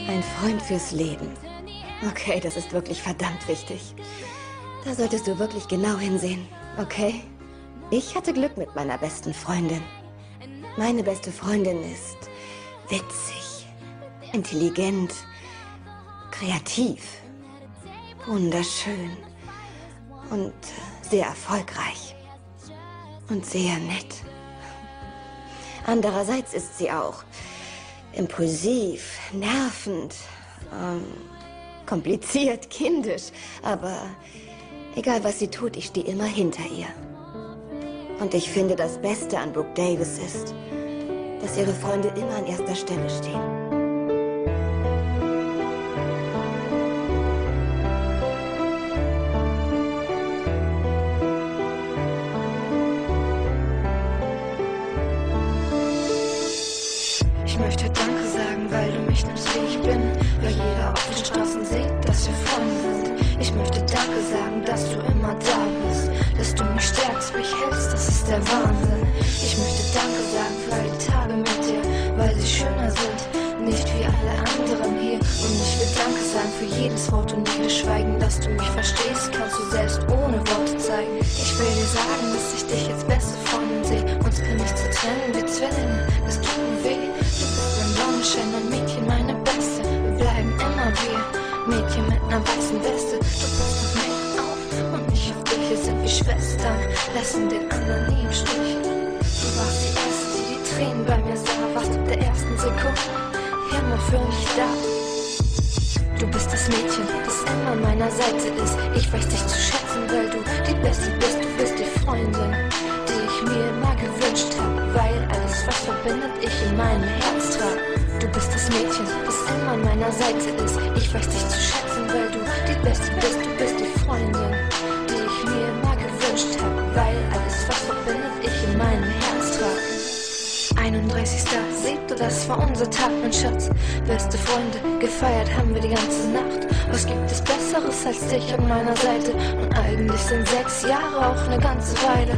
Ein Freund fürs Leben. Okay, das ist wirklich verdammt wichtig. Da solltest du wirklich genau hinsehen, okay? Ich hatte Glück mit meiner besten Freundin. Meine beste Freundin ist witzig, intelligent, kreativ, wunderschön und sehr erfolgreich und sehr nett. Andererseits ist sie auch impulsiv, nervend, kompliziert, kindisch, aber egal was sie tut, ich stehe immer hinter ihr. Und ich finde, das Beste an Brooke Davis ist, dass ihre Freunde immer an erster Stelle stehen. Ich möchte Danke sagen, weil du mich nimmst, wie ich bin, weil jeder auf den Straßen sieht, dass wir Freunde sind. Ich möchte Danke sagen, dass du immer da bist, dass du mich stärkst, mich hältst, das ist der Wahnsinn. Ich möchte Danke sagen für all die Tage mit dir, weil sie schöner sind, nicht wie alle anderen hier. Und ich will Danke sagen für jedes Wort und jedes Schweigen, dass du mich verstehst, kannst du selbst ohne Worte zeigen. Ich will dir sagen, dass ich dich als beste Freundin sehe, uns kann nichts zu trennen wie Zwillinge, das tut mir weh. Du bist mein Sonnenschein, mein Mädchen, meine Beste, wir bleiben immer wir, Mädchen mit einer weißen Weste. Du passt auf mich auf und ich auf dich, wir sind wie Schwestern, lassen den anderen nie im Stich. Du warst die Erste, die die Tränen bei mir sah, warst ab der ersten Sekunde immer für mich da. Du bist das Mädchen, das immer an meiner Seite ist. Ich weiß dich zu schätzen, weil du die Beste bist. Du bist die Freundin, die ich mir immer gewünscht habe, weil alles, was verbindet, ich in meinem Herz trage. Du bist das Mädchen, das immer an meiner Seite ist. Ich weiß dich zu schätzen, weil du die Beste bist. Du bist die Freundin, die ich mir immer gewünscht habe, weil alles, was verbindet, ich in meinem Herz trage. 31. Siebte, das war unser Tag, mein Schatz. Beste Freunde, gefeiert haben wir die ganze Nacht. Was gibt es Besseres als dich an meiner Seite? Und eigentlich sind 6 Jahre auch eine ganze Weile.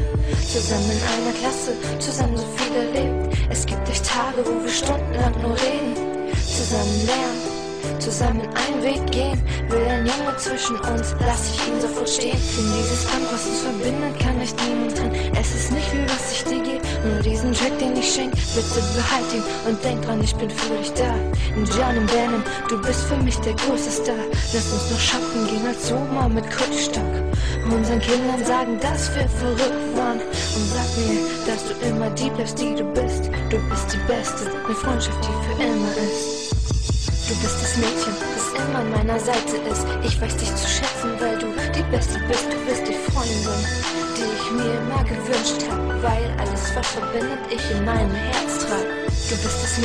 Zusammen in einer Klasse, zusammen so viel erlebt. Es gibt echt Tage, wo wir stundenlang nur reden. Zusammen lernen, zusammen einen Weg gehen. Will ein Junge zwischen uns, lass ich ihn sofort stehen. Denn dieses Band, was uns verbindet, kann nicht niemand trennen. Es ist nicht viel, was ich dir gebe, nur diesen Track, den ich schenk. Bitte behalt ihn und denk dran, ich bin für dich da. In John und Bannon, du bist für mich der größte Star. Lass uns noch shoppen gehen als Oma mit Krückstock. Unseren Kindern sagen, dass wir verrückt waren. Und sag mir, dass du immer die bleibst, die du bist. Du bist die Beste, eine Freundschaft, die für immer ist. Du bist das Mädchen, das immer an meiner Seite ist. Ich weiß dich zu schätzen, weil du die Beste bist. Du bist die Freundin, die ich mir immer gewünscht habe, weil alles, was verbindet, ich in meinem Herz trage. Du bist das Mädchen.